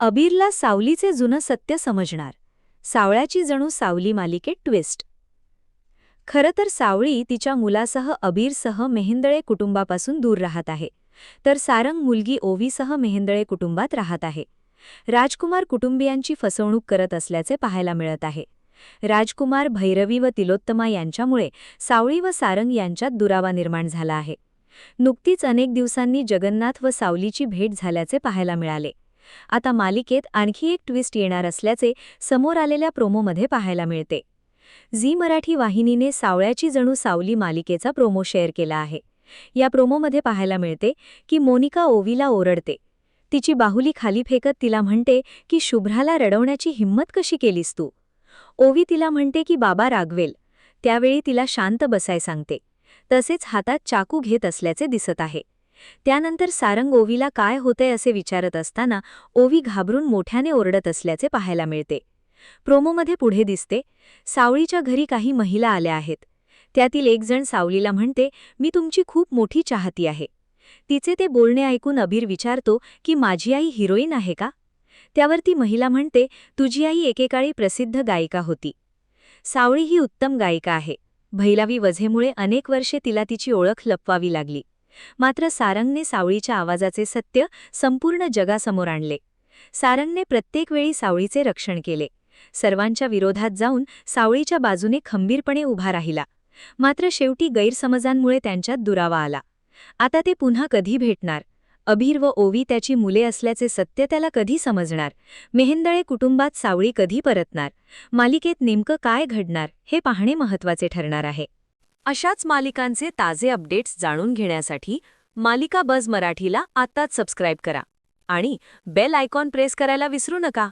अबीरला सावलीचे जुनं सत्य समजणार. सावळ्याची जणू सावली मालिकेत ट्विस्ट. खरं तर सावळी तिच्या मुलासह अबीरसह मेहेंदळे कुटुंबापासून दूर राहत आहे, तर सारंग मुलगी ओवीसह मेहेंदळे कुटुंबात राहत आहे. राजकुमार कुटुंबियांची फसवणूक करत असल्याचे पाहायला मिळत आहे. राजकुमार, भैरवी व तिलोत्तमा यांच्यामुळे सावळी व सारंग यांच्यात दुरावा निर्माण झाला आहे. नुकतीच अनेक दिवसांनी जगन्नाथ व सावलीची भेट झाल्याचे पाहायला मिळाले. आता मालिकेत आणखी एक ट्विस्ट येणार असल्याचे समोर आलेल्या प्रोमोमध्ये पाहायला मिळते. झी मराठी वाहिनीने सावळ्याची जणू सावली मालिकेचा प्रोमो शेअर केला आहे. या प्रोमोमध्ये पाहायला मिळते की मोनिका ओवीला ओरडते. तिची बाहुली खाली फेकत तिला म्हणते की शुभ्राला रडवण्याची हिंमत कशी केलीस तू. ओवी तिला म्हणते की बाबा रागवेल. त्यावेळी तिला शांत बसाय सांगते. तसेच हातात चाकू घेत असल्याचे दिसत आहे. त्यानंतर सारंग ओवीला काय होतंय असे विचारत असताना ओवी घाबरून मोठ्याने ओरडत असल्याचे पाहायला मिळते. प्रोमोमध्ये पुढे दिसते, सावळीच्या घरी काही महिला आल्या आहेत. त्यातील एक जण सावलीला म्हणते, मी तुमची खूप मोठी चाहती आहे. तिचे ते बोलणे ऐकून अबीर विचारतो की माझी आई हिरोईन आहे का. त्यावर ती महिला म्हणते, तुझी आई एकेकाळी प्रसिद्ध गायिका होती. सावळी ही उत्तम गायिका आहे. भैलावी वझेमुळे अनेक वर्षे तिला तिची ओळख लपवावी लागली. मात्र सारंगने सावळीच्या आवाजाचे सत्य संपूर्ण जगासमोर आणले. सारंगने प्रत्येक वेळी सावळीचे रक्षण केले. सर्वांच्या विरोधात जाऊन सावळीच्या बाजूने खंबीरपणे उभा राहिला. मात्र शेवटी गैरसमजांमुळे त्यांच्यात दुरावा आला. आता ते पुन्हा कधी भेटणार. अबीर व ओवी त्याची मुले असल्याचे सत्य त्याला कधी समजणार. मेहेंदळे कुटुंबात सावळी कधी परतणार. मालिकेत नेमकं काय घडणार हे पाहणे महत्त्वाचे ठरणार आहे. अशाच मालिकांचे ताजे अपडेट्स जाणून घेण्यासाठी मालिका बज मराठीला आत्ताच सबस्क्राईब करा आणि बेल आयकॉन प्रेस करायला विसरू नका.